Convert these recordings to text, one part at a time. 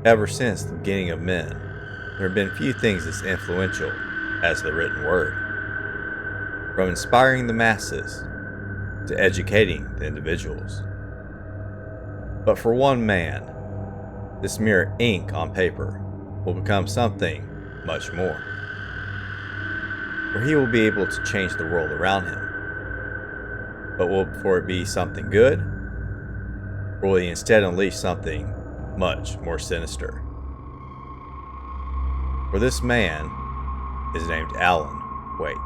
Ever since the beginning of men, there have been few things as influential as the written word. From inspiring the masses to educating the individuals. But for one man, this mere ink on paper will become something much more. Where he will be able to change the world around him. But will it be something good? Or will he instead unleash something much more sinister? For this man is named Alan Wake.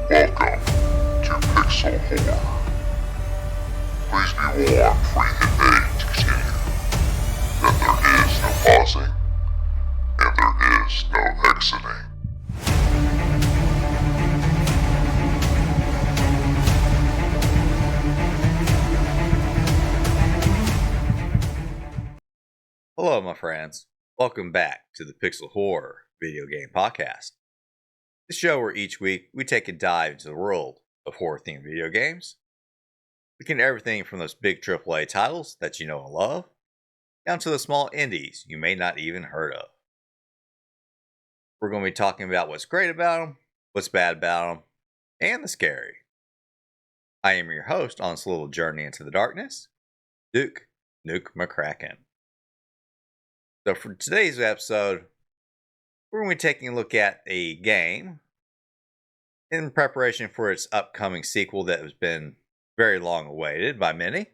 Welcome to Pixel Horror. Please be warned before you hit A to continue that there is no pausing and there is no exiting. Hello, my friends. Welcome back to the Pixel Horror video game podcast. The show where each week we take a dive into the world of horror-themed video games. We can do everything from those big AAA titles that you know and love, down to the small indies you may not even heard of. We're going to be talking about what's great about them, what's bad about them, and the scary. I am your host on this little journey into the darkness, Duke Nuke McCracken. So for today's episode, we're going to be taking a look at a game in preparation for its upcoming sequel that has been very long awaited by many.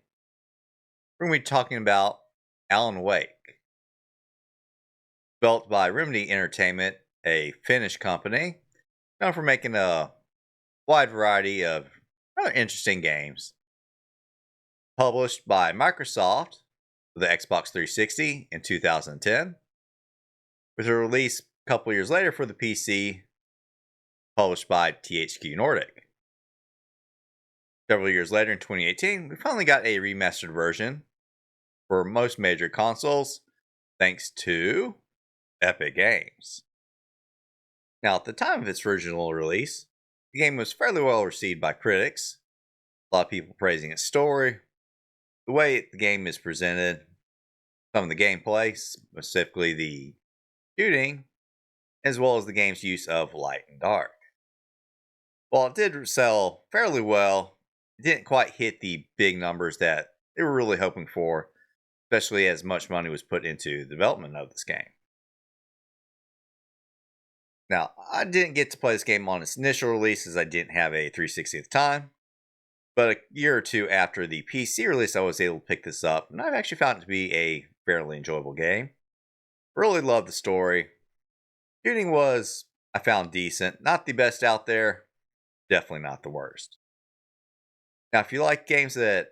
We're going to be talking about Alan Wake. Developed by Remedy Entertainment, a Finnish company known for making a wide variety of rather interesting games. Published by Microsoft for the Xbox 360 in 2010, with a release a couple years later for the PC, published by THQ Nordic. Several years later in 2018, we finally got a remastered version for most major consoles, thanks to Epic Games. Now, at the time of its original release, the game was fairly well received by critics, a lot of people praising its story, the way the game is presented, some of the gameplay, specifically the shooting, as well as the game's use of light and dark. While it did sell fairly well, it didn't quite hit the big numbers that they were really hoping for, especially as much money was put into the development of this game. Now, I didn't get to play this game on its initial release as I didn't have a 360 at the time, but a year or two after the PC release, I was able to pick this up, and I've actually found it to be a fairly enjoyable game. Really loved the story. Shooting was, I found, decent. Not the best out there, definitely not the worst. Now, if you like games that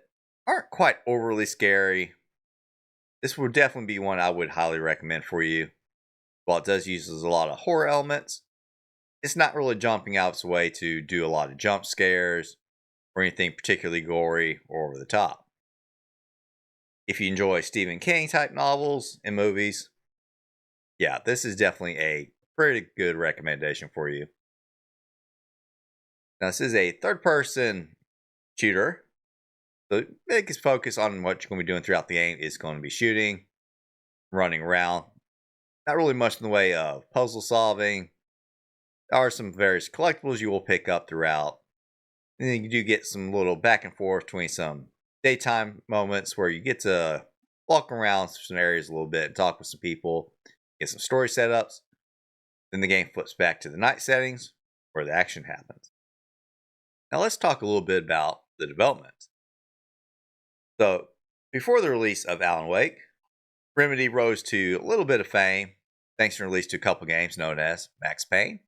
aren't quite overly scary, this would definitely be one I would highly recommend for you. While it does use a lot of horror elements, it's not really jumping out of its way to do a lot of jump scares or anything particularly gory or over the top. If you enjoy Stephen King type novels and movies, yeah, this is definitely a pretty good recommendation for you. Now, this is a third-person shooter. The biggest focus on what you're going to be doing throughout the game is going to be shooting, running around. Not really much in the way of puzzle solving. There are some various collectibles you will pick up throughout. And then you do get some little back and forth between some daytime moments where you get to walk around some areas a little bit and talk with some people, get some story setups. Then the game flips back to the night settings where the action happens. Now let's talk a little bit about the development. So, before the release of Alan Wake, Remedy rose to a little bit of fame thanks to the release to a couple games known as Max Payne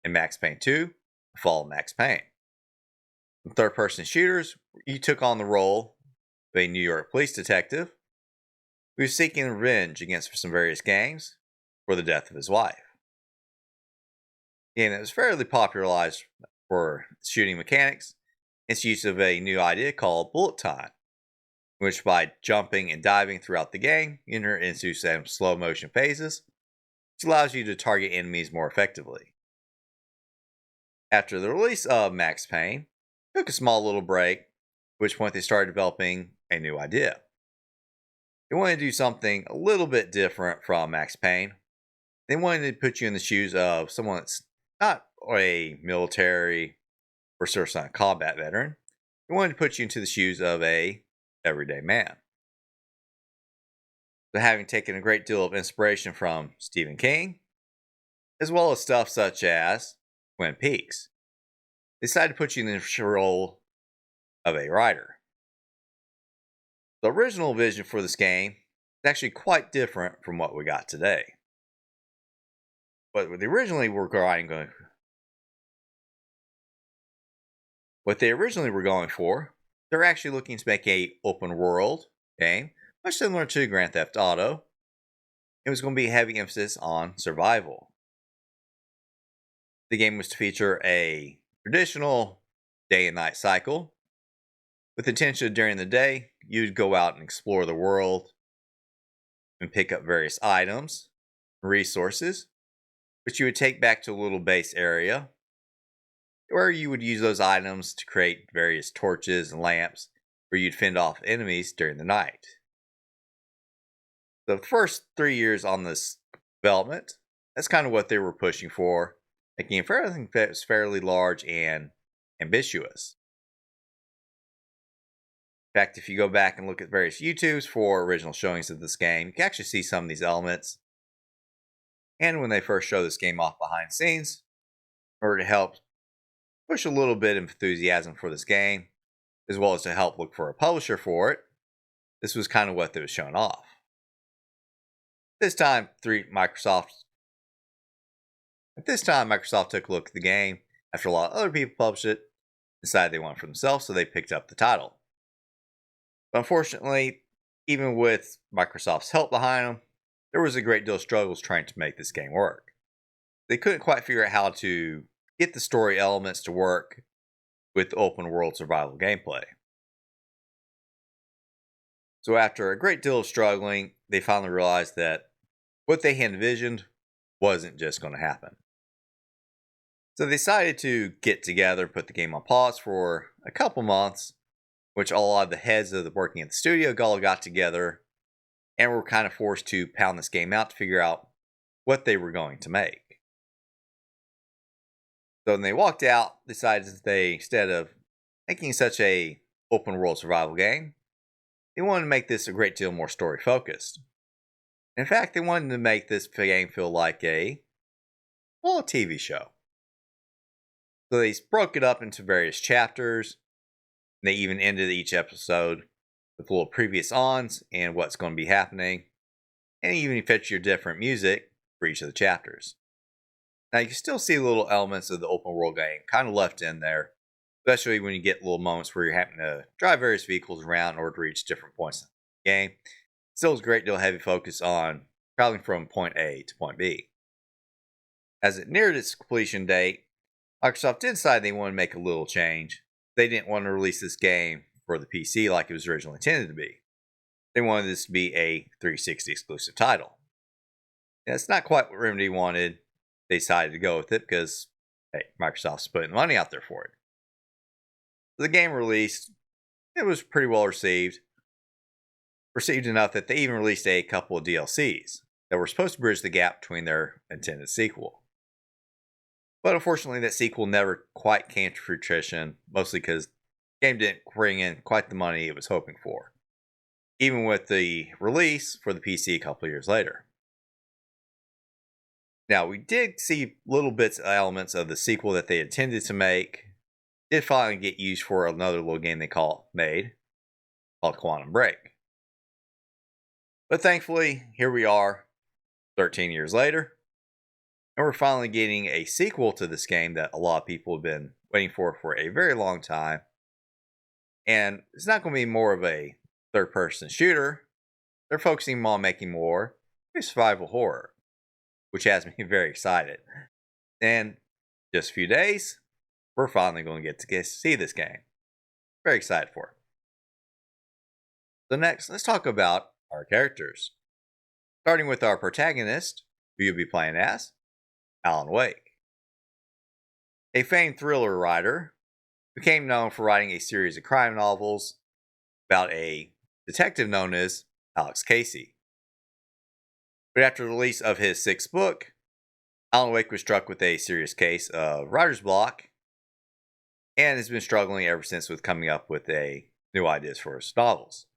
and Max Payne 2, The Fall of Max Payne. In third-person shooters, you took on the role of a New York police detective who was seeking revenge against some various gangs for the death of his wife. And it was fairly popularized for shooting mechanics. Its use of a new idea called bullet time, which by jumping and diving throughout the game, you enter into some slow motion phases, which allows you to target enemies more effectively. After the release of Max Payne, took a small little break, at which point they started developing a new idea. They wanted to do something a little bit different from Max Payne. They wanted to put you in the shoes of someone that's not a military or first-time combat veteran. They wanted to put you into the shoes of a everyday man. So having taken a great deal of inspiration from Stephen King, as well as stuff such as Twin Peaks, they decided to put you in the role of a writer. The original vision for this game is actually quite different from what we got today. What they originally were going for, they're actually looking to make a open world game, much similar to Grand Theft Auto. It was going to be a heavy emphasis on survival. The game was to feature a traditional day and night cycle, with the intention during the day, you'd go out and explore the world and pick up various items, resources, which you would take back to a little base area, where you would use those items to create various torches and lamps where you'd fend off enemies during the night. The first 3 years on this development, that's kind of what they were pushing for, making it for everything that was fairly large and ambitious. In fact, if you go back and look at various YouTubes for original showings of this game, you can actually see some of these elements. And when they first show this game off behind the scenes, in order to help push a little bit of enthusiasm for this game, as well as to help look for a publisher for it, this was kind of what they was showing off. This time, Microsoft took a look at the game after a lot of other people published it, decided they wanted it for themselves, so they picked up the title. But unfortunately, even with Microsoft's help behind them, there was a great deal of struggles trying to make this game work. They couldn't quite figure out how to get the story elements to work with open world survival gameplay. So after a great deal of struggling, they finally realized that what they had envisioned wasn't just going to happen. So they decided to get together and put the game on pause for a couple months, which a lot of the heads of the working at the studio all got together and were kind of forced to pound this game out to figure out what they were going to make. So when they walked out, decided that they, instead of making such a open world survival game, they wanted to make this a great deal more story focused. In fact, they wanted to make this game feel like a TV show. So they broke it up into various chapters. They even ended each episode with little previous ons and what's going to be happening, and even feature different music for each of the chapters. Now you can still see little elements of the open world game kind of left in there, especially when you get little moments where you're having to drive various vehicles around in order to reach different points in the game. Still is a great deal of heavy focus on traveling from point A to point B. As it neared its completion date, Microsoft did decide they wanted to make a little change. They didn't want to release this game for the PC like it was originally intended to be. They wanted this to be a 360 exclusive title. And it's not quite what Remedy wanted. They decided to go with it because, hey, Microsoft's putting money out there for it. So the game released, it was pretty well received. Received enough that they even released a couple of DLCs that were supposed to bridge the gap between their intended sequel. But unfortunately, that sequel never quite came to fruition, mostly because the game didn't bring in quite the money it was hoping for, even with the release for the PC a couple of years later. Now, we did see little bits of elements of the sequel that they intended to make, did finally get used for another little game they called Quantum Break. But thankfully, here we are, 13 years later, and we're finally getting a sequel to this game that a lot of people have been waiting for a very long time. And it's not going to be more of a third-person shooter. They're focusing on making more a survival horror, which has me very excited. And just a few days, we're finally going to get to see this game. Very excited for it. So next, let's talk about our characters. Starting with our protagonist, who you'll be playing as, Alan Wake. A famed thriller writer, became known for writing a series of crime novels about a detective known as Alex Casey. But after the release of his sixth book, Alan Wake was struck with a serious case of writer's block and has been struggling ever since with coming up with new ideas for his novels.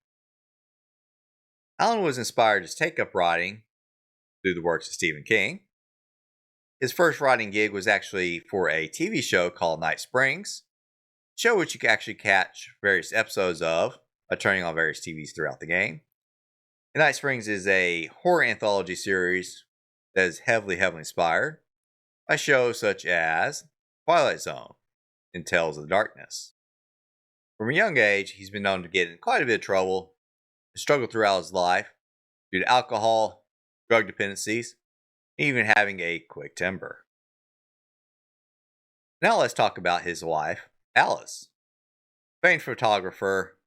Alan was inspired to take up writing through the works of Stephen King. His first writing gig was actually for a TV show called Night Springs, a show which you can actually catch various episodes of by turning on various TVs throughout the game. And Night Springs is a horror anthology series that is heavily inspired by shows such as Twilight Zone and Tales of the Darkness. From a young age, he's been known to get in quite a bit of trouble and struggle throughout his life due to alcohol, drug dependencies, and even having a quick temper. Now let's talk about his wife, Alice, a famed photographer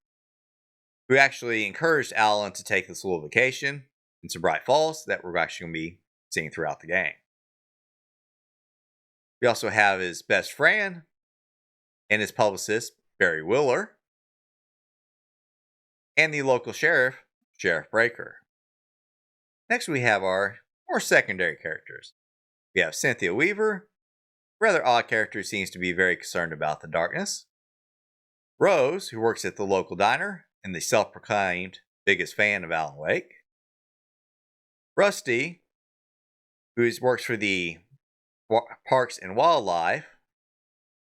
who actually encouraged Alan to take this little vacation into Bright Falls that we're actually going to be seeing throughout the game. We also have his best friend and his publicist, Barry Willer, and the local sheriff, Sheriff Breaker. Next we have our more secondary characters. We have Cynthia Weaver, a rather odd character who seems to be very concerned about the darkness. Rose, who works at the local diner and the self-proclaimed biggest fan of Alan Wake. Rusty, who works for the Parks and Wildlife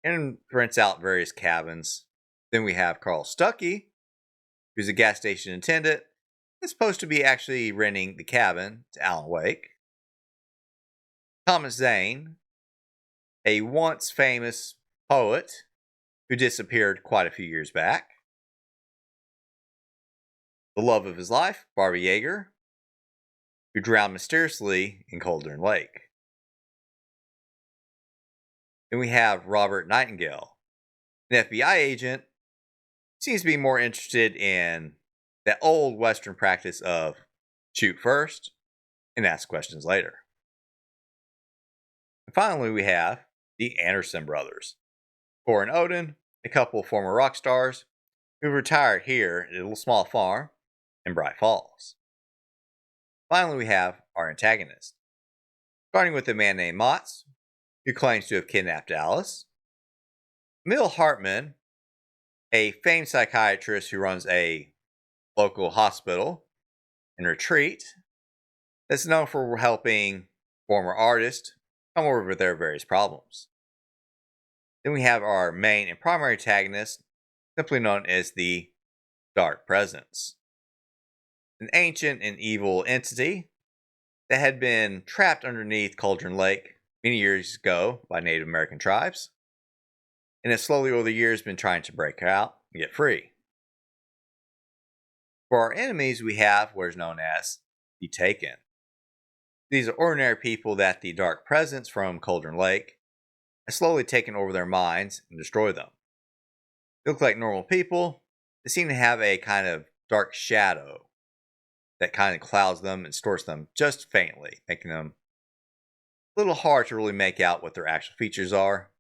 and rents out various cabins. Then we have Carl Stuckey, who's a gas station attendant. It's supposed to be actually renting the cabin to Alan Wake. Thomas Zane, a once famous poet who disappeared quite a few years back. The love of his life, Barbara Yeager, who drowned mysteriously in Cauldron Lake. Then we have Robert Nightingale, an FBI agent. Seems to be more interested in that old Western practice of shoot first and ask questions later. And finally, we have the Anderson brothers, Cor and Odin, a couple of former rock stars who retired here at a little small farm in Bright Falls. Finally, we have our antagonist, starting with a man named Motz, who claims to have kidnapped Alice. Emil Hartman, a famed psychiatrist who runs a local hospital and retreat that's known for helping former artists come over their various problems. Then we have our main and primary antagonist, simply known as the Dark Presence, an ancient and evil entity that had been trapped underneath Cauldron Lake many years ago by Native American tribes, and has slowly over the years been trying to break out and get free. For our enemies, we have what is known as the Taken. These are ordinary people that the Dark Presence from Cauldron Lake has slowly taken over their minds and destroyed them. They look like normal people. They seem to have a kind of dark shadow that kind of clouds them and distorts them just faintly, making them a little hard to really make out what their actual features are.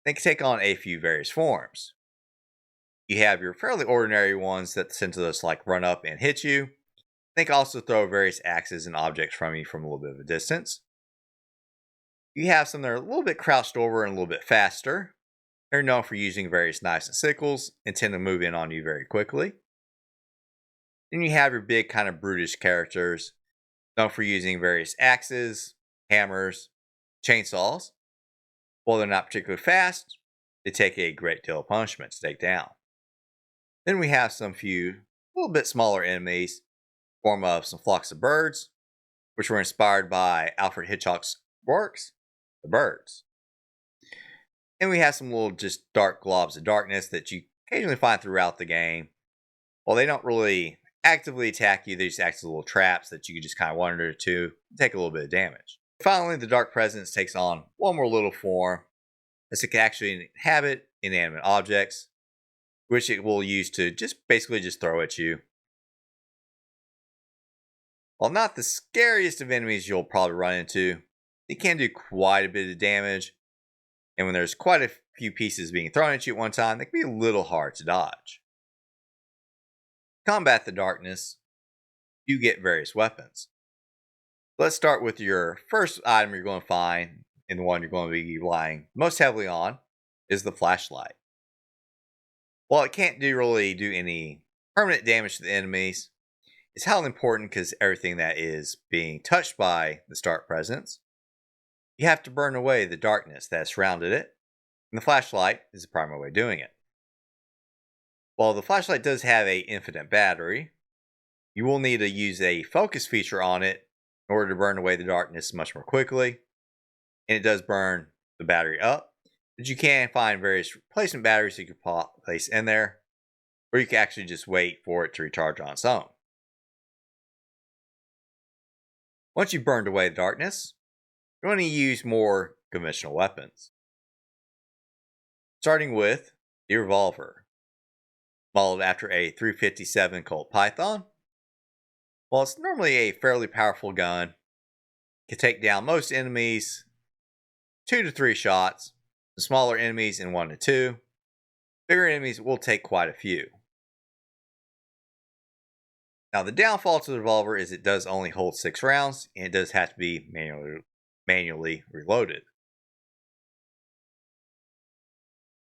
They can take on a few various forms. You have your fairly ordinary ones that tend to just like run up and hit you. They can also throw various axes and objects from you from a little bit of a distance. You have some that are a little bit crouched over and a little bit faster. They're known for using various knives and sickles and tend to move in on you very quickly. Then you have your big kind of brutish characters, known for using various axes, hammers, chainsaws. While they're not particularly fast, they take a great deal of punishment to take down. Then we have some few little bit smaller enemies, form of some flocks of birds, which were inspired by Alfred Hitchcock's works, The Birds. And we have some little just dark globs of darkness that you occasionally find throughout the game. While they don't really actively attack you, they just act as little traps that you can just kind of wander to and take a little bit of damage. Finally, the Dark Presence takes on one more little form, as it can actually inhabit inanimate objects, which it will use to basically throw at you. While not the scariest of enemies you'll probably run into, it can do quite a bit of damage, and when there's quite a few pieces being thrown at you at one time, they can be a little hard to dodge. To combat the darkness, you get various weapons. Let's start with your first item you're going to find, and the one you're going to be relying most heavily on, is the flashlight. While it can't really do any permanent damage to the enemies, it's highly important because everything that is being touched by the Dark Presence, you have to burn away the darkness that has surrounded it, and the flashlight is the primary way of doing it. While the flashlight does have an infinite battery, you will need to use a focus feature on it in order to burn away the darkness much more quickly, and it does burn the battery up, but you can find various replacement batteries you can place in there, or you can actually just wait for it to recharge on its own. Once you've burned away the darkness, you're going to use more conventional weapons. Starting with the revolver, modeled after a 357 Colt Python. While it's normally a fairly powerful gun, it can take down most enemies 2 to 3 shots, the smaller enemies in 1 to 2. Bigger enemies will take quite a few. Now, the downfall to the revolver is it does only hold 6 rounds, and it does have to be manually reloaded.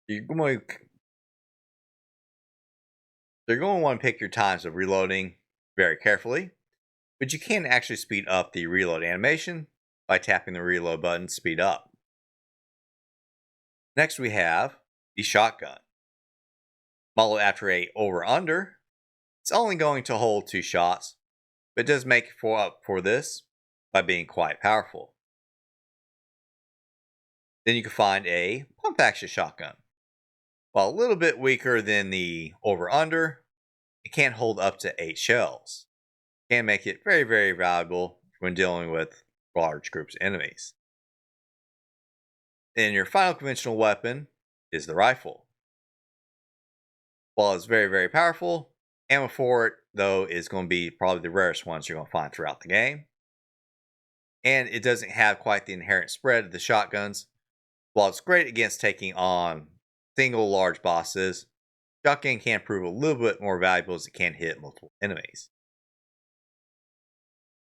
You're going to want to pick your times of reloading very carefully, but you can actually speed up the reload animation by tapping the reload button to speed up. Next we have the shotgun. Modeled after a over-under, it's only going to hold 2 shots, but it does make up for this by being quite powerful. Then you can find a pump-action shotgun. While a little bit weaker than the over-under, it can hold up to 8 shells. It can make it very, very valuable when dealing with large groups of enemies. Then your final conventional weapon is the rifle. While it's very, very powerful, ammo for it, though, is going to be probably the rarest ones you're going to find throughout the game. And it doesn't have quite the inherent spread of the shotguns. While it's great against taking on single large bosses, shotgun can prove a little bit more valuable as it can hit multiple enemies.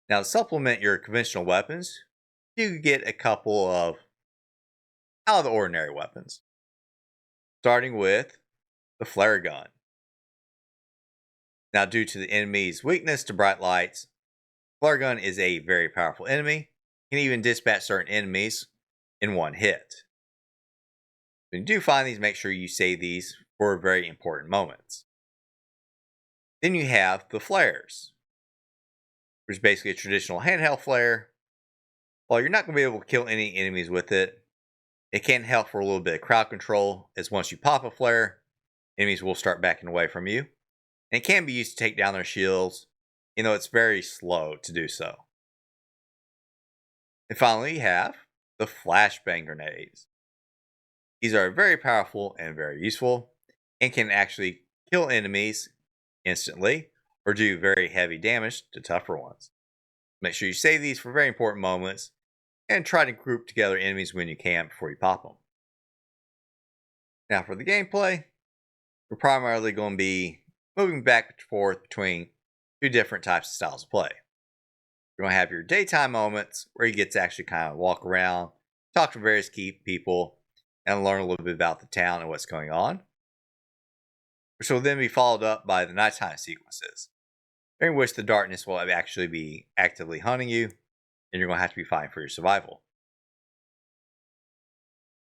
Now, to supplement your conventional weapons, you can get a couple of out of the ordinary weapons. Starting with the flare gun. Now, due to the enemy's weakness to bright lights, flare gun is a very powerful enemy. You can even dispatch certain enemies in one hit. When you do find these, make sure you save these for very important moments. Then you have the flares, which is basically a traditional handheld flare. While you're not going to be able to kill any enemies with it, it can help for a little bit of crowd control, as once you pop a flare, enemies will start backing away from you. And it can be used to take down their shields, even though it's very slow to do so. And finally, you have the flashbang grenades. These are very powerful and very useful, and can actually kill enemies instantly, or do very heavy damage to tougher ones. Make sure you save these for very important moments, and try to group together enemies when you can before you pop them. Now for the gameplay, we're primarily going to be moving back and forth between 2 different types of styles of play. You're going to have your daytime moments where you get to actually kind of walk around, talk to various key people, and learn a little bit about the town and what's going on, which will then be followed up by the nighttime sequences, during which the darkness will actually be actively hunting you, and you're going to have to be fighting for your survival.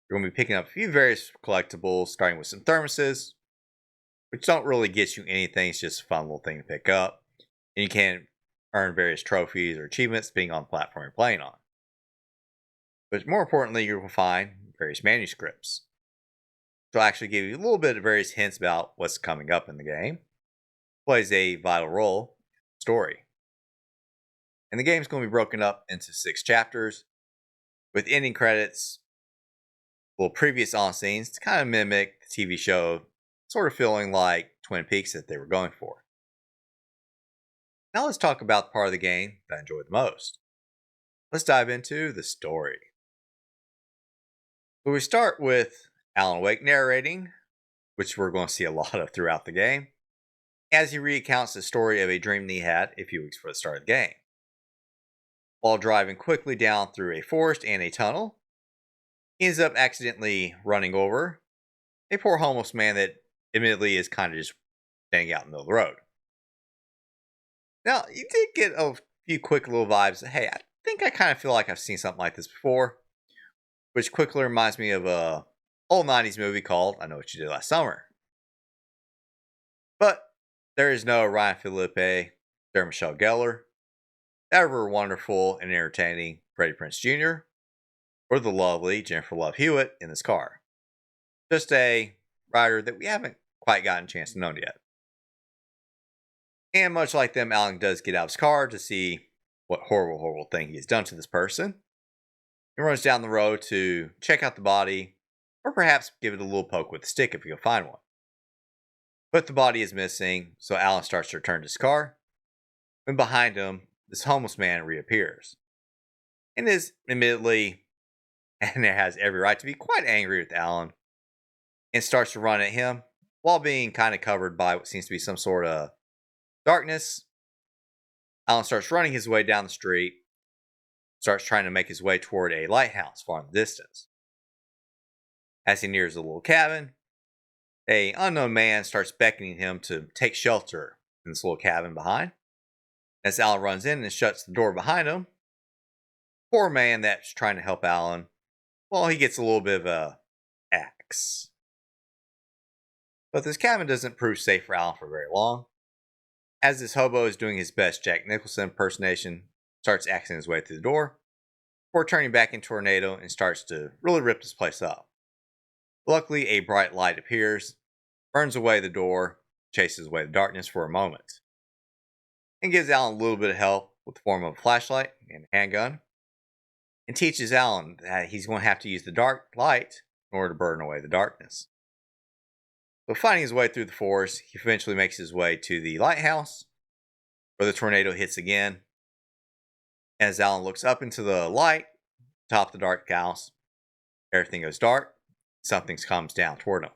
You're going to be picking up a few various collectibles, starting with some thermoses, which don't really get you anything. It's just a fun little thing to pick up. And you can earn various trophies or achievements depending on the platform you're playing on. But more importantly, you will find various manuscripts. So I'll actually give you a little bit of various hints about what's coming up in the game. It plays a vital role in the story. And the game is going to be broken up into 6 chapters, with ending credits, previous on scenes to kind of mimic the TV show, sort of feeling like Twin Peaks that they were going for. Now let's talk about the part of the game that I enjoyed the most. Let's dive into the story. So we start with Alan Wake narrating, which we're going to see a lot of throughout the game, as he recounts the story of a dream that he had a few weeks before the start of the game. While driving quickly down through a forest and a tunnel, he ends up accidentally running over a poor homeless man that admittedly is kind of just standing out in the middle of the road. Now, you did get a few quick little vibes that, hey, I think I kind of feel like I've seen something like this before, which quickly reminds me of a old 90s movie called I Know What You Did Last Summer. But there is no Ryan Phillippe, Sarah Michelle Gellar, ever wonderful and entertaining Freddie Prinze Jr., or the lovely Jennifer Love Hewitt in this car. Just a writer that we haven't quite gotten a chance to know yet. And much like them, Alan does get out of his car to see what horrible thing he has done to this person. He runs down the road to check out the body, or perhaps give it a little poke with a stick if he can find one. But the body is missing, so Alan starts to return to his car, when behind him, this homeless man reappears. And is admittedly, and it has every right to be, quite angry with Alan, and starts to run at him, while being kind of covered by what seems to be some sort of darkness. Alan starts running his way down the street, starts trying to make his way toward a lighthouse far in the distance. As he nears the little cabin, an unknown man starts beckoning him to take shelter in this little cabin behind. As Alan runs in and shuts the door behind him, poor man that's trying to help Alan, well, he gets a little bit of a axe. But this cabin doesn't prove safe for Alan for very long, as this hobo is doing his best Jack Nicholson impersonation, starts axing his way through the door, before turning back into a tornado and starts to really rip this place up. Luckily, a bright light appears, burns away the door, chases away the darkness for a moment, and gives Alan a little bit of help with the form of a flashlight and a handgun, and teaches Alan that he's going to have to use the dark light in order to burn away the darkness. So finding his way through the forest, he eventually makes his way to the lighthouse, where the tornado hits again. As Alan looks up into the light, atop the dark house, everything goes dark, something comes down toward him.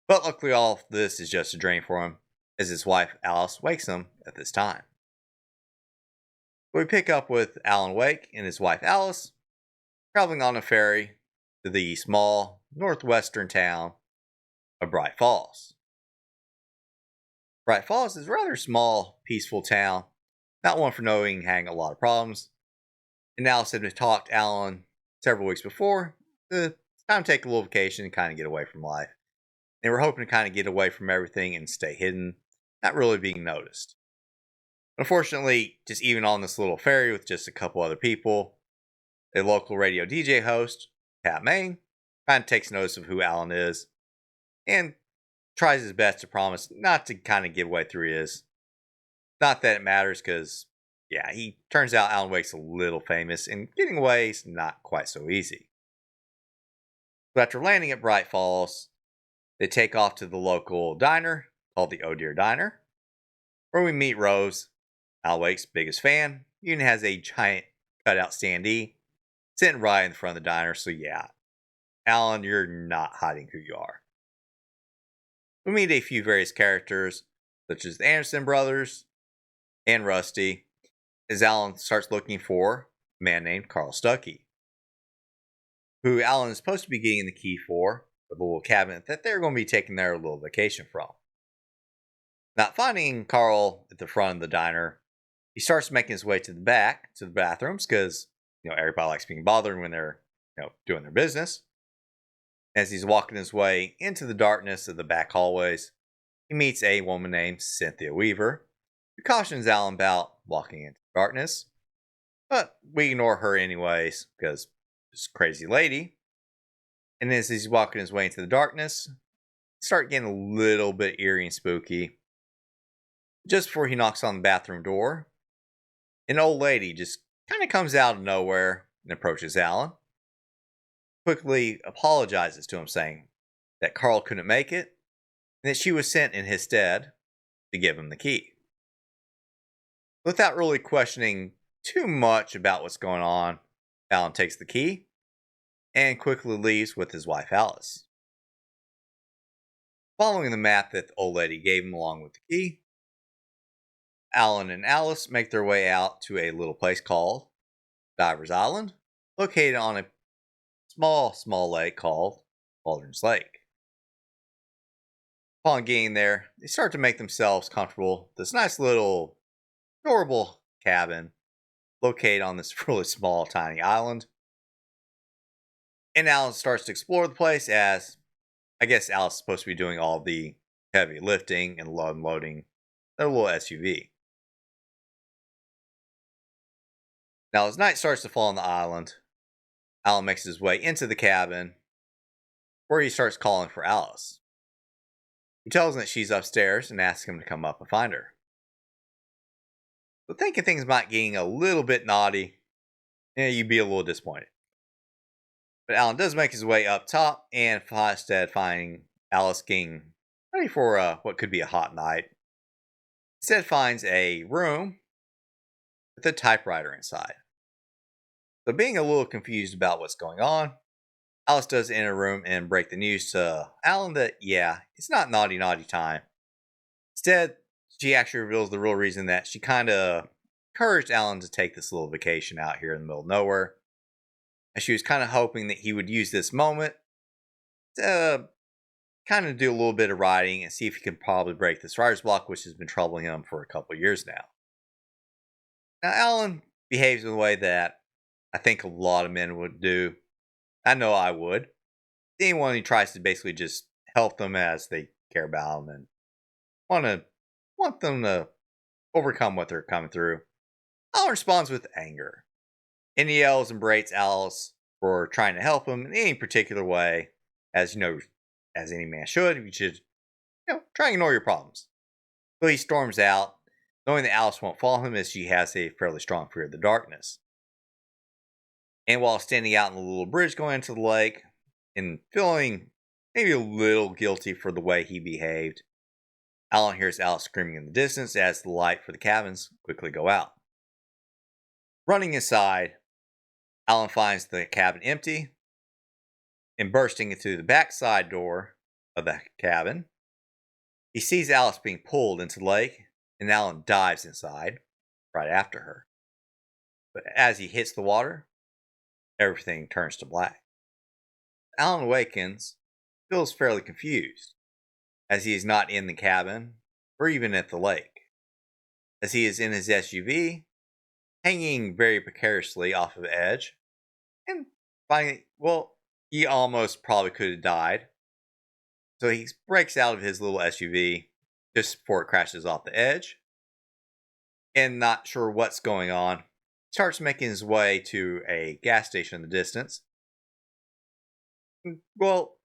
But luckily all of this is just a dream for him, as his wife Alice wakes him at this time. We pick up with Alan Wake and his wife Alice, traveling on a ferry to the small northwestern town of Bright Falls. Bright Falls is a rather small, peaceful town, not one for knowing having a lot of problems. And Alice had talked to Alan several weeks before, it's time to take a little vacation and kind of get away from life. They were hoping to kind of get away from everything and stay hidden, not really being noticed. Unfortunately, just even on this little ferry with just a couple other people, a local radio DJ host, Pat Main, kind of takes notice of who Alan is and tries his best to promise not to kind of give away who he is. Not that it matters because, yeah, he turns out Alan Wake's a little famous and getting away is not quite so easy. So after landing at Bright Falls, they take off to the local diner called the Oh Dear Diner, where we meet Rose, Alan Wake's biggest fan. Even has a giant cutout standee sitting right in front of the diner, so yeah, Alan, you're not hiding who you are. We meet a few various characters, such as the Anderson brothers and Rusty, as Alan starts looking for a man named Carl Stuckey, who Alan is supposed to be getting the key for the little cabinet that they're going to be taking their little vacation from. Not finding Carl at the front of the diner, he starts making his way to the back, to the bathrooms, because everybody likes being bothered when they're doing their business. As he's walking his way into the darkness of the back hallways, he meets a woman named Cynthia Weaver, who cautions Alan about walking into the darkness. But we ignore her anyways, because she's a crazy lady. And as he's walking his way into the darkness, start getting a little bit eerie and spooky. Just before he knocks on the bathroom door, an old lady just kind of comes out of nowhere and approaches Alan. Quickly apologizes to him, saying that Carl couldn't make it and that she was sent in his stead to give him the key. Without really questioning too much about what's going on, Alan takes the key and quickly leaves with his wife Alice. Following the map that the old lady gave him along with the key, Alan and Alice make their way out to a little place called Diver's Island, located on a small lake called Waldron's Lake. Upon getting there, they start to make themselves comfortable. This nice little adorable cabin located on this really small, tiny island. And Alan starts to explore the place, as I guess Alice is supposed to be doing all the heavy lifting and unloading their little SUV. Now, as night starts to fall on the island, Alan makes his way into the cabin, where he starts calling for Alice. He tells him that she's upstairs and asks him to come up and find her. But thinking things might getting a little bit naughty, you'd be a little disappointed. But Alan does make his way up top, and instead finding Alice getting ready for what could be a hot night, instead finds a room with a typewriter inside. So being a little confused about what's going on, Alice does enter a room and break the news to Alan that, it's not naughty time. Instead, she actually reveals the real reason that she kind of encouraged Alan to take this little vacation out here in the middle of nowhere. And she was kind of hoping that he would use this moment to kind of do a little bit of writing and see if he could probably break this writer's block, which has been troubling him for a couple of years now. Now, Alan behaves in a way that I think a lot of men would do. I know I would. Anyone who tries to basically just help them as they care about them and want them to overcome what they're coming through, Alan responds with anger. And he yells and berates Alice for trying to help him in any particular way, as as any man should. You should, try and ignore your problems. So he storms out, knowing that Alice won't follow him, as she has a fairly strong fear of the darkness. And while standing out on the little bridge going into the lake, and feeling maybe a little guilty for the way he behaved, Alan hears Alice screaming in the distance as the light for the cabins quickly go out. Running inside, Alan finds the cabin empty, and bursting into the back side door of the cabin, he sees Alice being pulled into the lake, and Alan dives inside right after her. But as he hits the water, everything turns to black. Alan awakens, feels fairly confused, as he is not in the cabin or even at the lake, as he is in his SUV, hanging very precariously off of the edge, and finding, he almost probably could have died. So he breaks out of his little SUV just before it crashes off the edge, and not sure what's going on, starts making his way to a gas station in the distance. Well,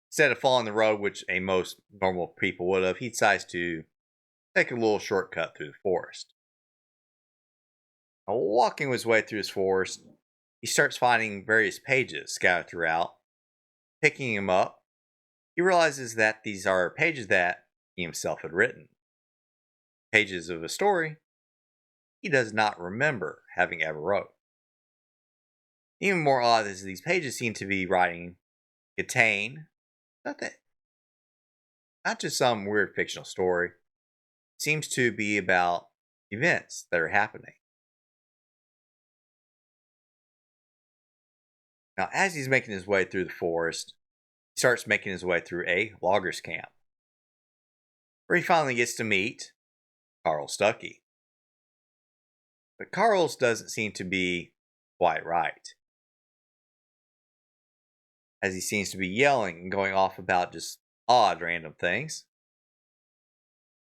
instead of following the road, which most normal people would have, he decides to take a little shortcut through the forest. Now, walking his way through his forest, he starts finding various pages scattered throughout. Picking them up, he realizes that these are pages that he himself had written. Pages of a story he does not remember having ever wrote. Even more odd is these pages seem to be contain not just some weird fictional story. It seems to be about events that are happening. Now, as he's making his way through the forest, he starts making his way through a loggers camp, where he finally gets to meet Carl Stuckey. But Carl's doesn't seem to be quite right, as he seems to be yelling and going off about just odd random things.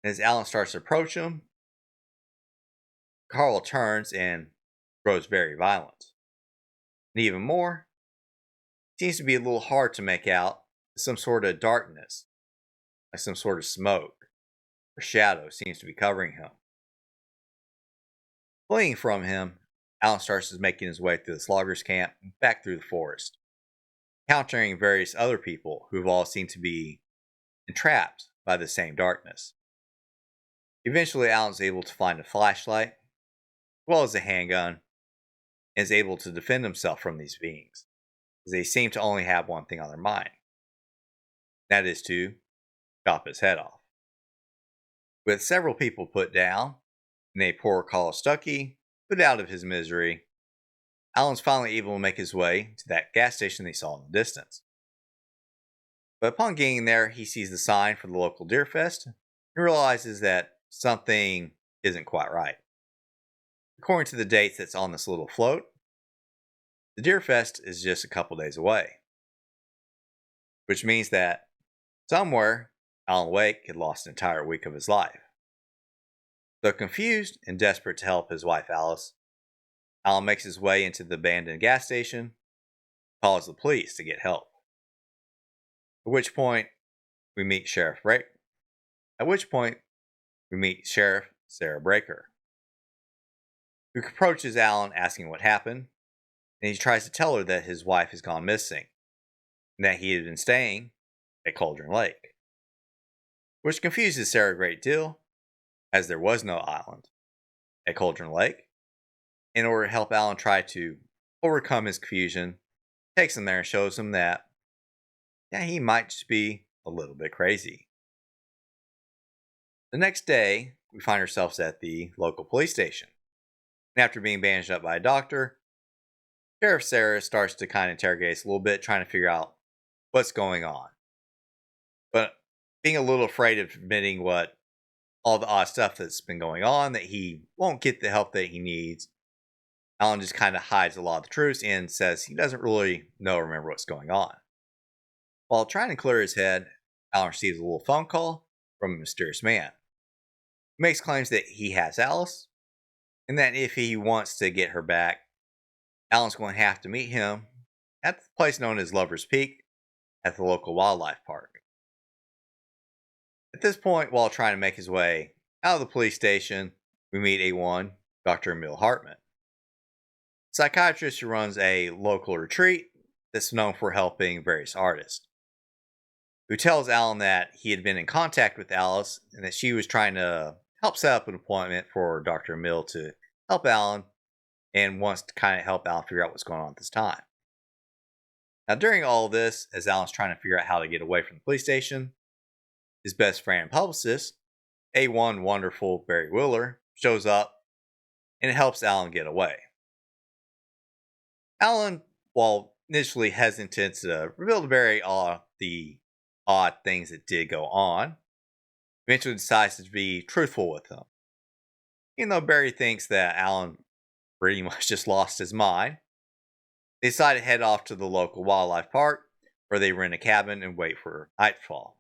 And as Alan starts to approach him, Carl turns and grows very violent. And even more, it seems to be a little hard to make out some sort of darkness, like some sort of smoke or shadow seems to be covering him. Fleeing from him, Alan starts making his way through this loggers camp and back through the forest, encountering various other people who've all seemed to be entrapped by the same darkness. Eventually, Alan's able to find a flashlight, as well as a handgun, and is able to defend himself from these beings, as they seem to only have one thing on their mind. That is to chop his head off. With several people put down, and a poor Call Stucky put out of his misery, Alan's finally able to make his way to that gas station they saw in the distance. But upon getting there, he sees the sign for the local Deer Fest and realizes that something isn't quite right. According to the dates that's on this little float, the Deer Fest is just a couple days away, which means that somewhere Alan Wake had lost an entire week of his life. Though confused and desperate to help his wife Alice, Alan makes his way into the abandoned gas station, calls the police to get help. At which point, we meet Sheriff Sarah Breaker, who approaches Alan asking what happened, and he tries to tell her that his wife has gone missing, and that he had been staying at Cauldron Lake, which confuses Sarah a great deal, as there was no island at Cauldron Lake. In order to help Alan try to overcome his confusion, takes him there and shows him that, he might just be a little bit crazy. The next day, we find ourselves at the local police station. And after being bandaged up by a doctor, Sheriff Sarah starts to kind of interrogate us a little bit, trying to figure out what's going on. But being a little afraid of admitting what all the odd stuff that's been going on, that he won't get the help that he needs, Alan just kind of hides a lot of the truth and says he doesn't really remember what's going on. While trying to clear his head, Alan receives a little phone call from a mysterious man. He makes claims that he has Alice, and that if he wants to get her back, Alan's going to have to meet him at the place known as Lover's Peak at the local wildlife park. At this point, while trying to make his way out of the police station, we meet A1 Dr. Emil Hartman, a psychiatrist who runs a local retreat that's known for helping various artists, who tells Alan that he had been in contact with Alice and that she was trying to help set up an appointment for Dr. Emil to help Alan, and wants to kind of help Alan figure out what's going on at this time. Now, during all of this, as Alan's trying to figure out how to get away from the police station, his best friend and publicist, A1 wonderful Barry Wheeler, shows up and helps Alan get away. Alan, while initially hesitant to reveal to Barry all the odd things that did go on, eventually decides to be truthful with him. Even though Barry thinks that Alan pretty much just lost his mind, they decide to head off to the local wildlife park, where they rent a cabin and wait for nightfall.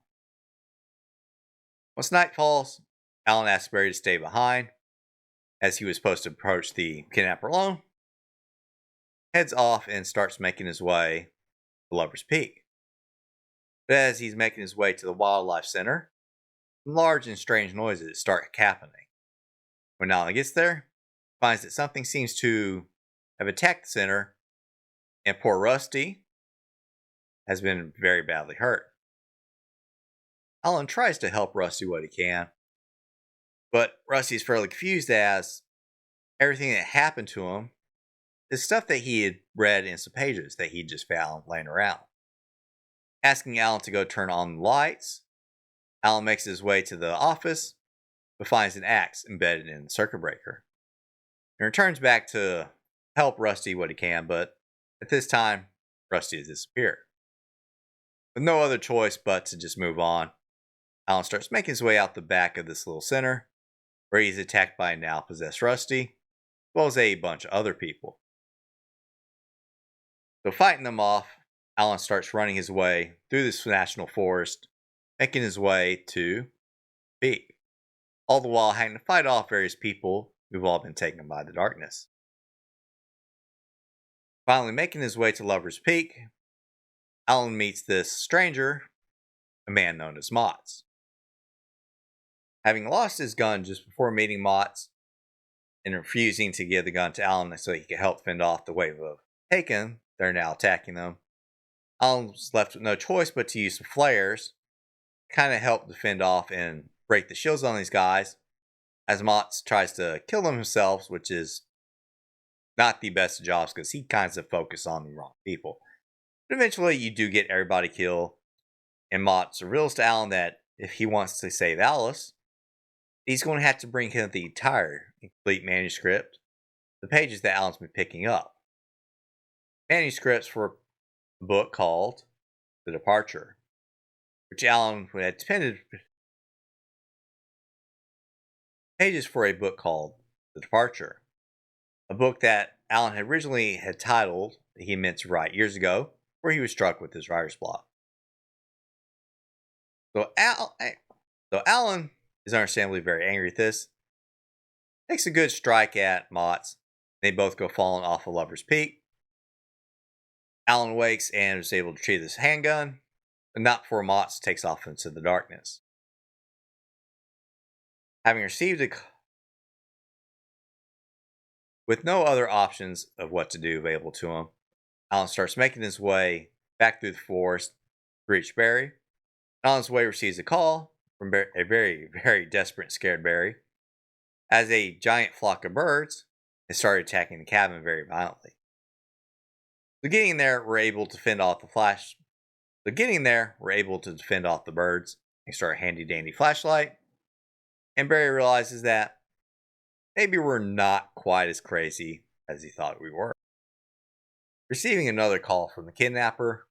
Once night falls, Alan asks Barry to stay behind, as he was supposed to approach the kidnapper alone, heads off and starts making his way to Lover's Peak. But as he's making his way to the wildlife center, large and strange noises start happening. When Alan gets there, he finds that something seems to have attacked the center, and poor Rusty has been very badly hurt. Alan tries to help Rusty what he can, but Rusty is fairly confused, as everything that happened to him is stuff that he had read in some pages that he just found laying around. Asking Alan to go turn on the lights, Alan makes his way to the office, but finds an axe embedded in the circuit breaker, and returns back to help Rusty what he can, but at this time, Rusty has disappeared. With no other choice but to just move on, Alan starts making his way out the back of this little center, where he's attacked by a now possessed Rusty, as well as a bunch of other people. So fighting them off, Alan starts running his way through this national forest, making his way to Peak, all the while having to fight off various people who've all been taken by the darkness. Finally making his way to Lover's Peak, Alan meets this stranger, a man known as Motts. Having lost his gun just before meeting Motts, and refusing to give the gun to Alan so he could help fend off the wave of Taken. They're now attacking them. Alan's left with no choice but to use some flares, kind of help defend off and break the shields on these guys, as Motts tries to kill them himself, which is not the best of jobs because he kind of focuses on the wrong people. But eventually you do get everybody killed, and Motts reveals to Alan that if he wants to save Alice, he's going to have to bring him the entire complete manuscript, the pages that Alan's been picking up. Manuscripts for a book called The Departure, which Alan had depended pages for a book called The Departure, a book that Alan had originally had titled that he meant to write years ago, where he was struck with his writer's block. So Alan is understandably very angry at this. Takes a good strike at Motts. They both go falling off a Lover's Peak. Alan wakes and is able to retrieve his handgun, but not before Motts takes off into the darkness. Having received with no other options of what to do available to him, Alan starts making his way back through the forest to reach Barry. On his way, receives a call from a very, very desperate and scared Barry, as a giant flock of birds has started attacking the cabin very violently. So getting there, we're able to fend off the birds and start a handy dandy flashlight. And Barry realizes that maybe we're not quite as crazy as he thought we were. Receiving another call from the kidnapper,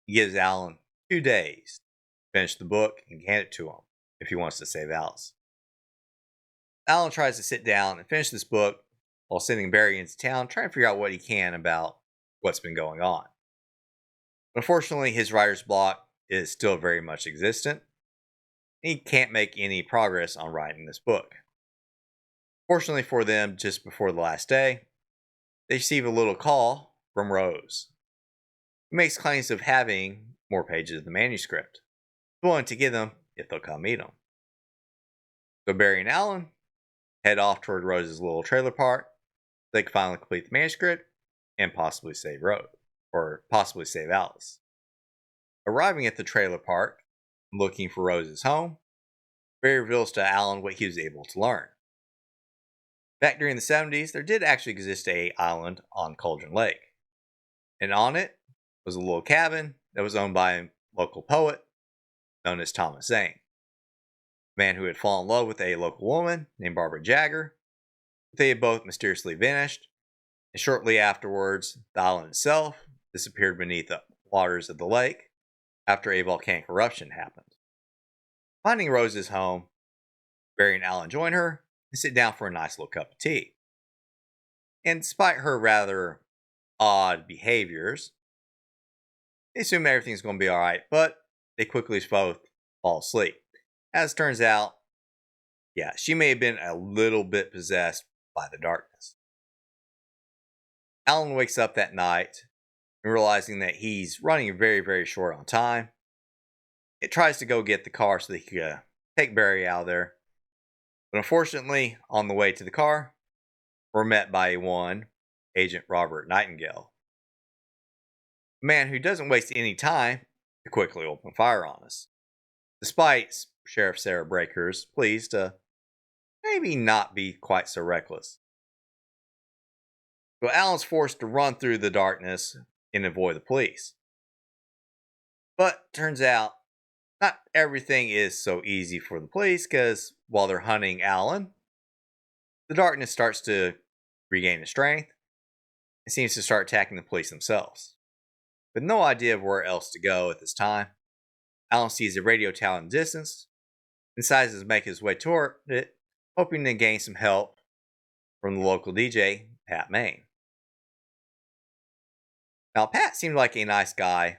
he gives Alan 2 days to finish the book and hand it to him if he wants to save Alice. Alan tries to sit down and finish this book while sending Barry into town, trying to figure out what he can about what's been going on. Unfortunately, his writer's block is still very much existent. He can't make any progress on writing this book. Fortunately for them, just before the last day, they receive a little call from Rose, who makes claims of having more pages of the manuscript, willing to give them if they'll come meet him. So Barry and Alan head off toward Rose's little trailer park so they can finally complete the manuscript and possibly save Rose, or possibly save Alice. Arriving at the trailer park, looking for Rose's home, Barry reveals to Alan what he was able to learn. Back during the 70s, there did actually exist an island on Cauldron Lake, and on it was a little cabin that was owned by a local poet known as Thomas Zane, a man who had fallen in love with a local woman named Barbara Jagger. They had both mysteriously vanished, and shortly afterwards, the island itself disappeared beneath the waters of the lake after a volcanic eruption happened. Finding Rose's home, Barry and Alan join her and sit down for a nice little cup of tea. And despite her rather odd behaviors, they assume everything's going to be alright, but they quickly both fall asleep. As it turns out, she may have been a little bit possessed by the darkness. Alan wakes up that night and realizing that he's running very, very short on time. It tries to go get the car so they can take Barry out of there. But unfortunately, on the way to the car, we're met by one Agent Robert Nightingale, a man who doesn't waste any time to quickly open fire on us, despite Sheriff Sarah Breaker's pleas to maybe not be quite so reckless. So Alan's forced to run through the darkness and avoid the police. But turns out, not everything is so easy for the police, because while they're hunting Alan, the darkness starts to regain its strength and seems to start attacking the police themselves. With no idea of where else to go at this time, Alan sees a radio tower in the distance and decides to make his way toward it, hoping to gain some help from the local DJ, Pat Main. Now, Pat seemed like a nice guy,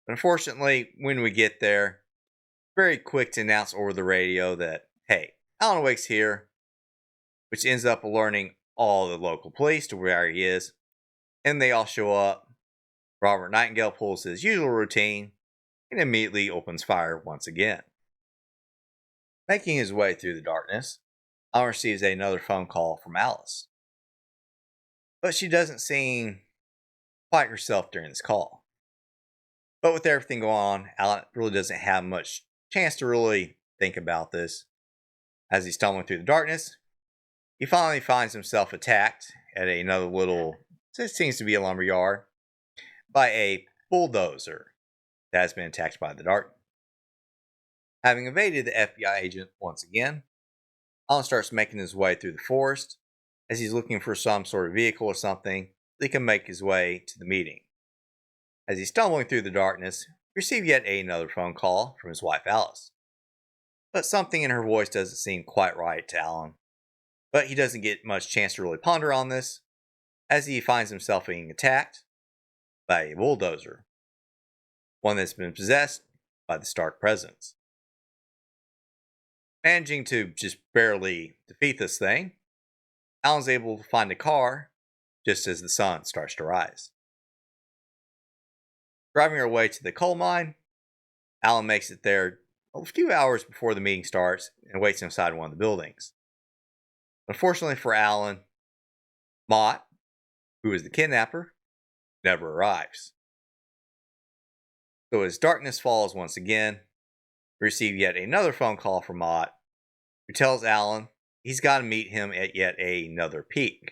but unfortunately, when we get there, very quick to announce over the radio that, hey, Alan Wake's here, which ends up alerting all the local police to where he is, and they all show up. Robert Nightingale pulls his usual routine and immediately opens fire once again. Making his way through the darkness, Alan receives another phone call from Alice. But she doesn't seem quite herself during this call. But with everything going on, Alan really doesn't have much chance to really think about this. As he's stumbling through the darkness, he finally finds himself attacked at another little, it seems to be a lumber yard, by a bulldozer that has been attacked by the dark. Having evaded the FBI agent once again, Alan starts making his way through the forest as he's looking for some sort of vehicle or something that he can make his way to the meeting. As he's stumbling through the darkness, he receives yet another phone call from his wife Alice. But something in her voice doesn't seem quite right to Alan. But he doesn't get much chance to really ponder on this, as he finds himself being attacked by a bulldozer, one that's been possessed by the Stark presence. Managing to just barely defeat this thing, Alan's able to find a car just as the sun starts to rise. Driving our way to the coal mine, Alan makes it there a few hours before the meeting starts and waits inside one of the buildings. Unfortunately for Alan, Mott, who is the kidnapper, never arrives. So as darkness falls once again, we receive yet another phone call from Mott, who tells Alan he's got to meet him at yet another peak.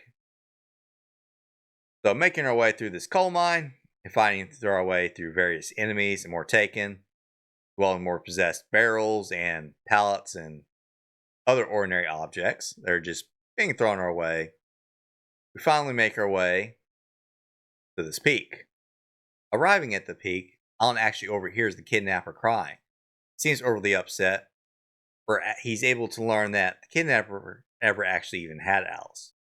So making our way through this coal mine and finding through our way through various enemies and more taken, well, more possessed barrels and pallets and other ordinary objects that are just being thrown our way, we finally make our way to this peak. Arriving at the peak, Alan actually overhears the kidnapper crying. Seems overly upset, for he's able to learn that the kidnapper never actually even had Alice.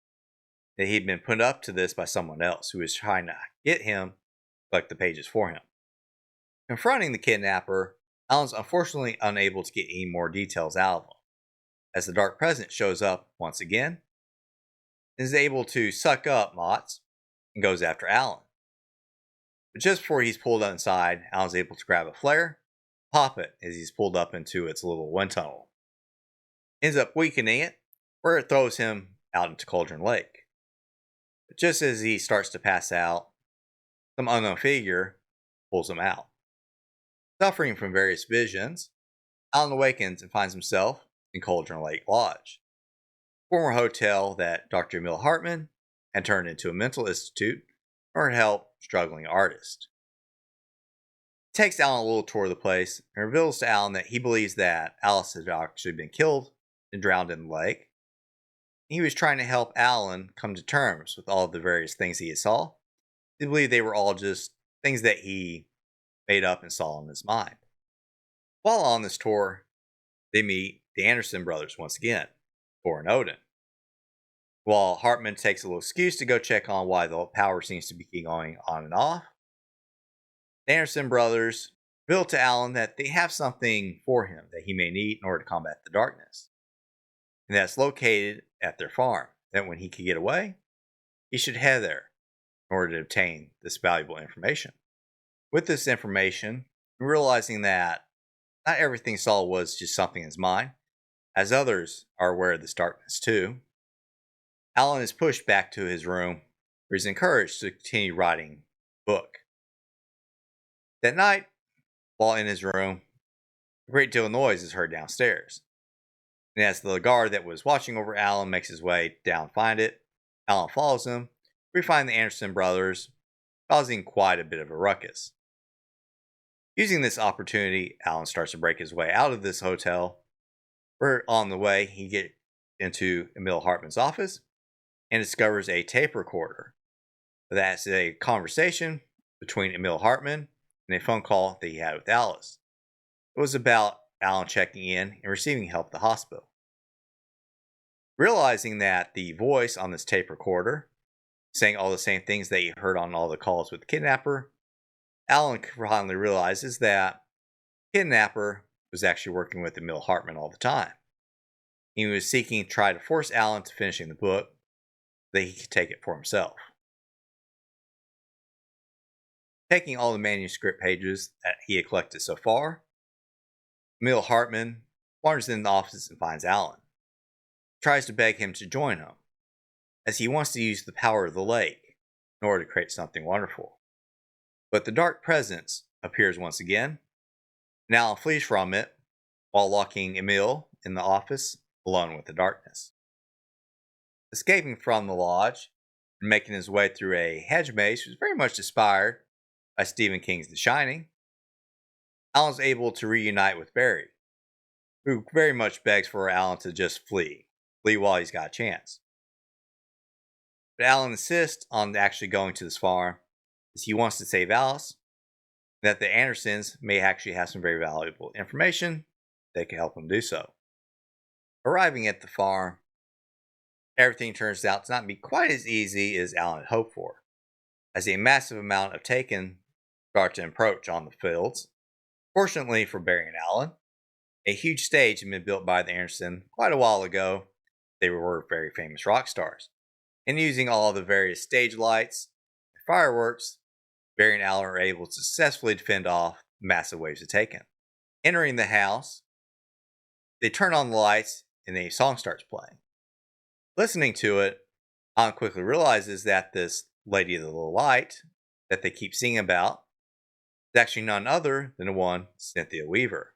That he'd been put up to this by someone else who was trying to get him to collect the pages for him. Confronting the kidnapper, Alan's unfortunately unable to get any more details out of him, as the Dark Presence shows up once again, and is able to suck up Mott and goes after Alan. But just before he's pulled inside, Alan's able to grab a flare, pop it as he's pulled up into its little wind tunnel. Ends up weakening it, where it throws him out into Cauldron Lake. But just as he starts to pass out, some unknown figure pulls him out. Suffering from various visions, Alan awakens and finds himself in Cauldron Lake Lodge, a former hotel that Dr. Emil Hartman had turned into a mental institute for help struggling artists. It takes Alan a little tour of the place and reveals to Alan that he believes that Alice had actually been killed and drowned in the lake. He was trying to help Alan come to terms with all of the various things he saw. He believed they were all just things that he made up and saw in his mind. While on this tour, they meet the Anderson brothers once again, Thor and Odin. While Hartman takes a little excuse to go check on why the power seems to be going on and off, the Anderson brothers reveal to Alan that they have something for him that he may need in order to combat the darkness. And that's located at their farm, that when he can get away, he should head there in order to obtain this valuable information. With this information, realizing that not everything he saw was just something in his mind, as others are aware of this darkness too, Alan is pushed back to his room, where he's encouraged to continue writing the book. That night, while in his room, a great deal of noise is heard downstairs. And as the guard that was watching over Alan makes his way down to find it, Alan follows him. We find the Anderson brothers causing quite a bit of a ruckus. Using this opportunity, Alan starts to break his way out of this hotel, where on the way he gets into Emil Hartman's office and discovers a tape recorder. That's a conversation between Emil Hartman and a phone call that he had with Alice. It was about Alan checking in and receiving help at the hospital. Realizing that the voice on this tape recorder saying all the same things that he heard on all the calls with the kidnapper, Alan finally realizes that the kidnapper was actually working with Emil Hartman all the time. He was seeking to try to force Alan to finishing the book so that he could take it for himself. Taking all the manuscript pages that he had collected so far, Emil Hartman wanders in the office and finds Alan. tries to beg him to join him, as he wants to use the power of the lake in order to create something wonderful. But the dark presence appears once again, and Alan flees from it while locking Emil in the office alone with the darkness. Escaping from the lodge and making his way through a hedge maze was very much inspired by Stephen King's The Shining, Alan's able to reunite with Barry, who very much begs for Alan to just flee while he's got a chance. But Alan insists on actually going to this farm as he wants to save Alice, and that the Andersons may actually have some very valuable information that can help him do so. Arriving at the farm, everything turns out to not be quite as easy as Alan had hoped for, as a massive amount of taken start to encroach on the fields. Fortunately for Barry and Alan, a huge stage had been built by the Anderson quite a while ago. They were very famous rock stars. And using all the various stage lights and fireworks, Barry and Alan are able to successfully defend off massive waves of taken. Entering the house, they turn on the lights and a song starts playing. Listening to it, Alan quickly realizes that this Lady of the Little Light that they keep singing about is actually none other than the one Cynthia Weaver,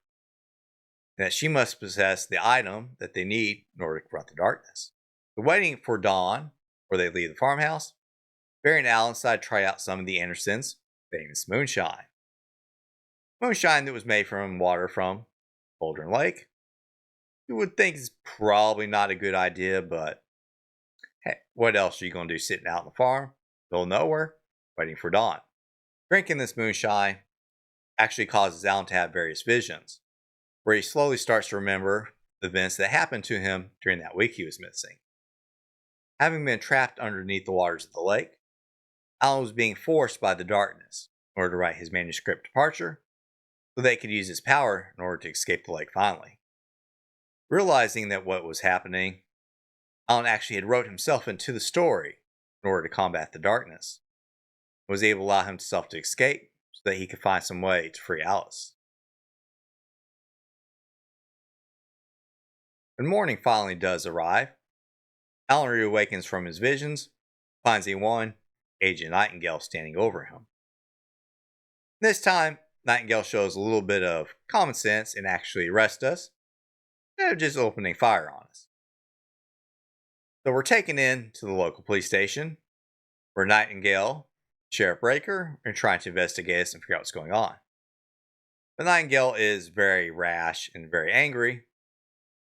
and that she must possess the item that they need in order to confront the darkness. So waiting for dawn, where they leave the farmhouse, Barry and Alan decide to try out some of the Andersons' famous moonshine. Moonshine that was made from water from Cauldron Lake. You would think is probably not a good idea, but hey, what else are you going to do sitting out on the farm, middle of nowhere, waiting for dawn? Drinking this moonshine actually causes Alan to have various visions, where he slowly starts to remember the events that happened to him during that week he was missing. Having been trapped underneath the waters of the lake, Alan was being forced by the darkness in order to write his manuscript Departure, so they could use his power in order to escape the lake finally. Realizing that what was happening, Alan actually had wrote himself into the story in order to combat the darkness, and was able to allow himself to escape so that he could find some way to free Alice. When morning finally does arrive, Alan reawakens from his visions, finds Agent Nightingale standing over him. This time, Nightingale shows a little bit of common sense and actually arrests us, instead of just opening fire on us. So we're taken in to the local police station, where Nightingale, Sheriff Breaker, are trying to investigate us and figure out what's going on. But Nightingale is very rash and very angry,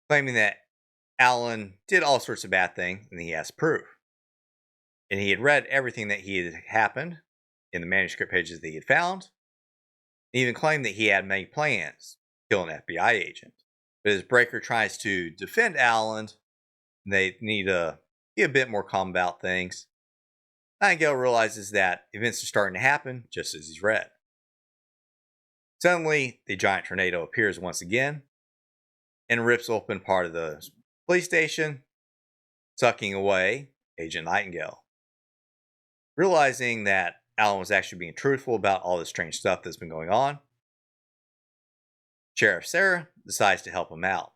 claiming that Alan did all sorts of bad things and he has proof. And he had read everything that had happened in the manuscript pages that he had found. He even claimed that he had made plans to kill an FBI agent. But as Breaker tries to defend Alan, they need to be a bit more calm about things. Nightingale realizes that events are starting to happen just as he's read. Suddenly, the giant tornado appears once again and rips open part of the police station, sucking away Agent Nightingale. Realizing that Alan was actually being truthful about all the strange stuff that's been going on, Sheriff Sarah decides to help him out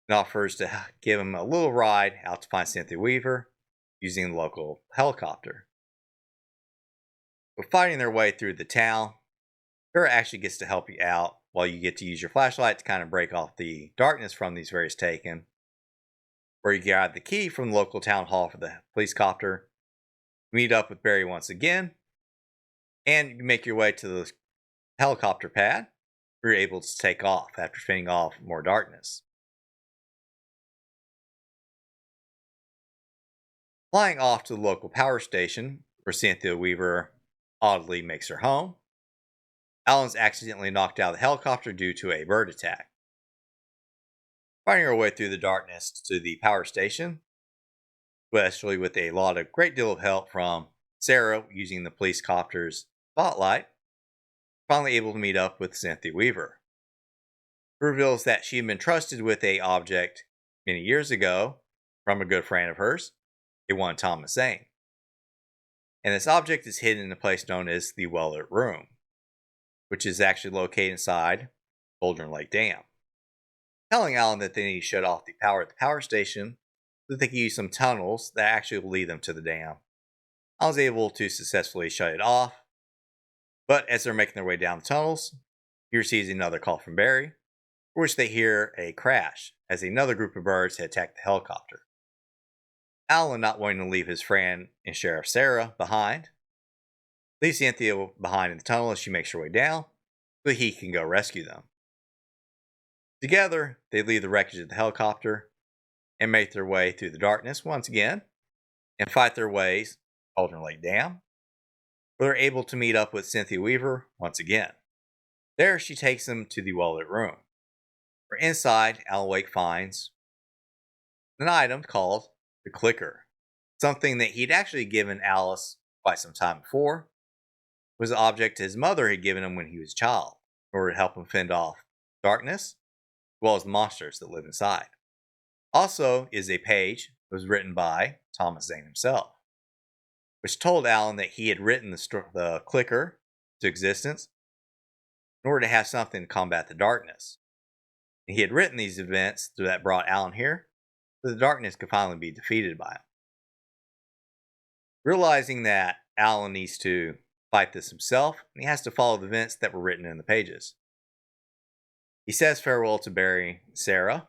and offers to give him a little ride out to find Cynthia Weaver using the local helicopter. But fighting their way through the town, Sarah actually gets to help you out while you get to use your flashlight to kind of break off the darkness from these various taken, where you grab the key from the local town hall for the police copter, meet up with Barry once again, and you make your way to the helicopter pad, where you're able to take off after fending off more darkness. Flying off to the local power station, where Cynthia Weaver oddly makes her home, Alan's accidentally knocked out of the helicopter due to a bird attack. Finding her way through the darkness to the power station, especially with a great deal of help from Sarah using the police copter's spotlight, finally able to meet up with Cynthia Weaver. It reveals that she had been trusted with an object many years ago from a good friend of hers, a one Thomas Zane. And this object is hidden in a place known as the Well-Lit Room, which is actually located inside Cauldron Lake Dam. Telling Alan that they need to shut off the power at the power station so that they can use some tunnels that actually will lead them to the dam. I was able to successfully shut it off, but as they're making their way down the tunnels, he receives another call from Barry, for which they hear a crash as another group of birds had attacked the helicopter. Alan, not wanting to leave his friend and Sheriff Sarah behind, leaves Cynthia behind in the tunnel as she makes her way down so he can go rescue them. Together, they leave the wreckage of the helicopter and make their way through the darkness once again and fight their ways to Cauldron Lake Dam, where they're able to meet up with Cynthia Weaver once again. There, she takes them to the well-lit room, where inside, Alan Wake finds an item called the clicker, something that he'd actually given Alice quite some time before. It was an object his mother had given him when he was a child, in order to help him fend off darkness, as well as the monsters that live inside. Also is a page that was written by Thomas Zane himself, which told Alan that he had written the clicker to existence in order to have something to combat the darkness. And he had written these events that brought Alan here, so the darkness could finally be defeated by him. Realizing that Alan needs to fight this himself, and he has to follow the events that were written in the pages. He says farewell to Barry and Sarah,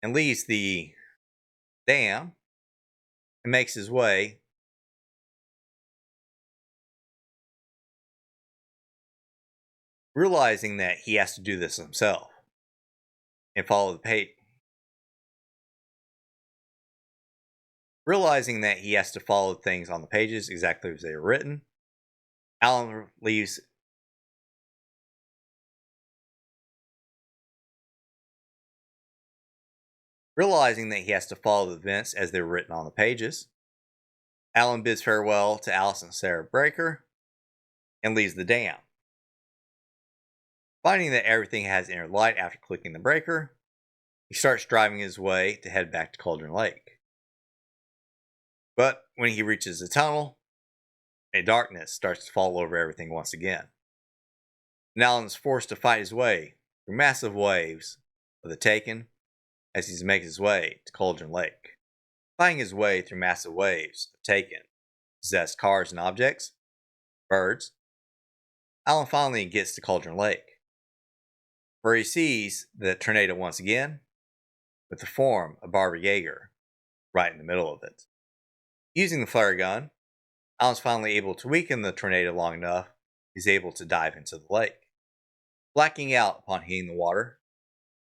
and leaves the dam, and makes his way realizing that he has to do this himself and follow the page. Realizing that he has to follow things on the pages exactly as they were written, Alan leaves. Realizing that he has to follow the events as they were written on the pages, Alan bids farewell to Alice and Sarah Breaker and leaves the dam. Finding that everything has inner light after clicking the breaker, he starts driving his way to head back to Cauldron Lake. But when he reaches the tunnel, a darkness starts to fall over everything once again. And Alan is forced to fight his way through massive waves of the Taken as he makes his way to Cauldron Lake. Fighting his way through massive waves of Taken, possessed cars and objects, birds, Alan finally gets to Cauldron Lake, where he sees the tornado once again, with the form of Barbara Yeager right in the middle of it. Using the flare gun, Alan's finally able to weaken the tornado long enough he's able to dive into the lake. Blacking out upon hitting the water,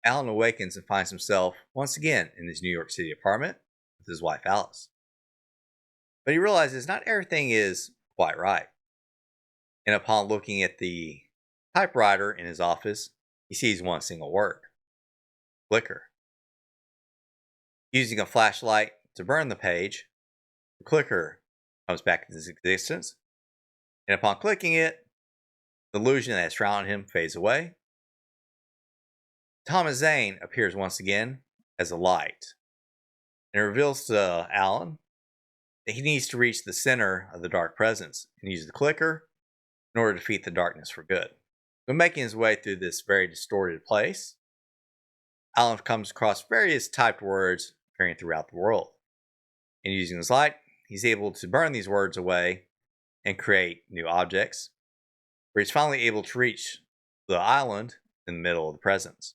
Alan awakens and finds himself once again in his New York City apartment with his wife Alice. But he realizes not everything is quite right. And upon looking at the typewriter in his office, he sees one single word: clicker. Using a flashlight to burn the page, the clicker comes back into existence, and upon clicking it, the illusion that has surrounded him fades away. Thomas Zane appears once again as a light, and reveals to Alan that he needs to reach the center of the dark presence and use the clicker in order to defeat the darkness for good. But making his way through this very distorted place, Alan comes across various typed words appearing throughout the world. And using his light, he's able to burn these words away and create new objects, where he's finally able to reach the island in the middle of the presence.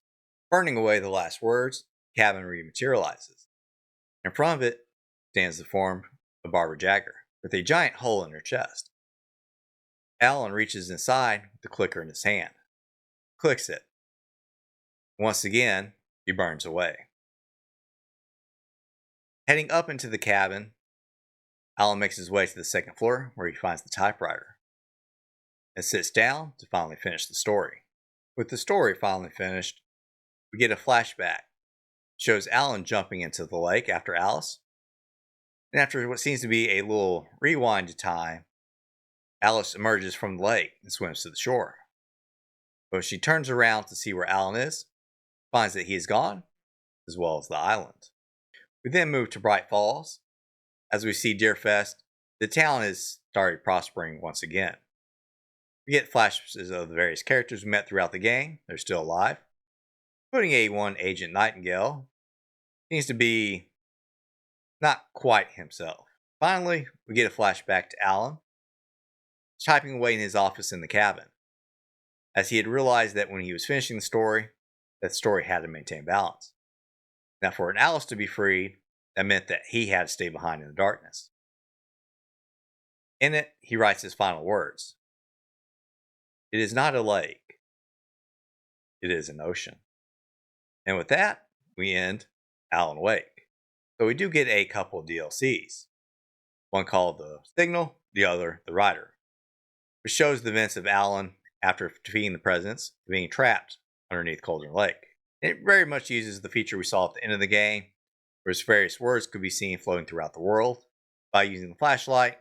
Burning away the last words, the cabin rematerializes. In front of it stands the form of Barbara Jagger, with a giant hole in her chest. Alan reaches inside with the clicker in his hand, clicks it. Once again, he burns away. Heading up into the cabin, Alan makes his way to the second floor where he finds the typewriter and sits down to finally finish the story. With the story finally finished, we get a flashback. It shows Alan jumping into the lake after Alice. And after what seems to be a little rewind to time, Alice emerges from the lake and swims to the shore. But when she turns around to see where Alan is, finds that he is gone, as well as the island. We then move to Bright Falls. As we see Deerfest, the town has started prospering once again. We get flashes of the various characters we met throughout the game. They're still alive, including A1 Agent Nightingale, seems to be not quite himself. Finally, we get a flashback to Alan, typing away in his office in the cabin, as he had realized that when he was finishing the story, that story had to maintain balance. Now, for an Alice to be freed, that meant that he had to stay behind in the darkness. In it, he writes his final words. It is not a lake. It is an ocean. And with that, we end Alan Wake. So we do get a couple of DLCs. One called The Signal, the other The Rider, which shows the events of Alan after defeating the presidents being trapped underneath Cauldron Lake. It very much uses the feature we saw at the end of the game, where various words could be seen floating throughout the world. By using the flashlight,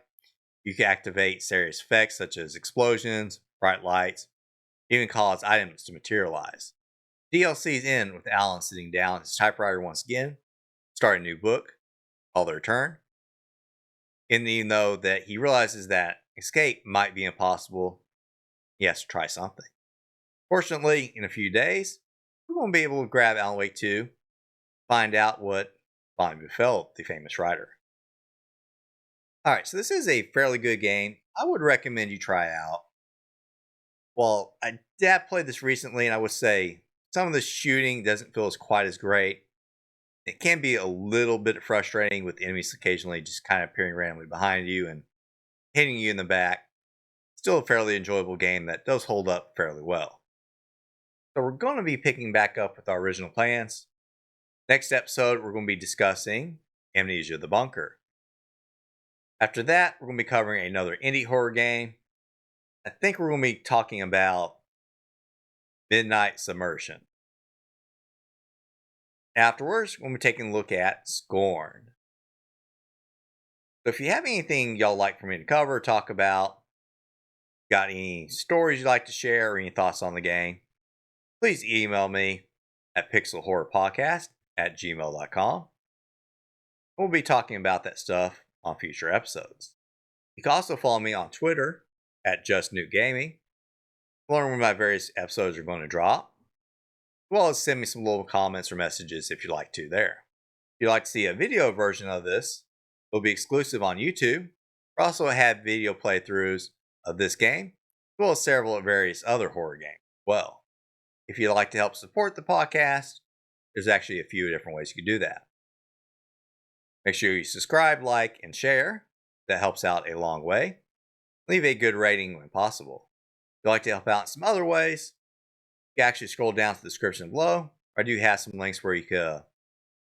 you can activate various effects such as explosions, bright lights, even cause items to materialize. DLC's end with Alan sitting down at his typewriter once again, starting a new book called The Return. And even though that he realizes that escape might be impossible, he has to try something. Fortunately, in a few days, we're going to be able to grab Alan Wake 2, find out what finally befell the famous writer. Alright, so this is a fairly good game. I would recommend you try it out. Well, I have played this recently, and I would say some of the shooting doesn't feel as quite as great. It can be a little bit frustrating with enemies occasionally just kind of appearing randomly behind you and hitting you in the back. Still a fairly enjoyable game that does hold up fairly well. So we're going to be picking back up with our original plans. Next episode, we're going to be discussing Amnesia the Bunker. After that, we're going to be covering another indie horror game. I think we're going to be talking about Midnight Submersion. Afterwards, we're going to be taking a look at Scorn. So if you have anything y'all like for me to cover or talk about, got any stories you'd like to share or any thoughts on the game, please email me at pixelhorrorpodcast@gmail.com. We'll be talking about that stuff on future episodes. You can also follow me on Twitter at JustNewtGaming to learn when my various episodes are going to drop, as well as send me some little comments or messages if you'd like to there. If you'd like to see a video version of this, it'll be exclusive on YouTube. We also have video playthroughs of this game, as well as several various other horror games as well. If you'd like to help support the podcast, there's actually a few different ways you can do that. Make sure you subscribe, like, and share. That helps out a long way. Leave a good rating when possible. If you'd like to help out in some other ways, you can actually scroll down to the description below. I do have some links where you can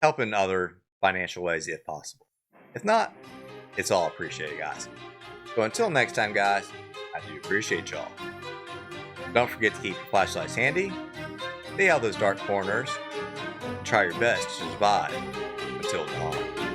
help in other financial ways if possible. If not, it's all appreciated, guys. So until next time, guys, I do appreciate y'all. Don't forget to keep your flashlights handy, stay out of those dark corners, and try your best to survive until dawn.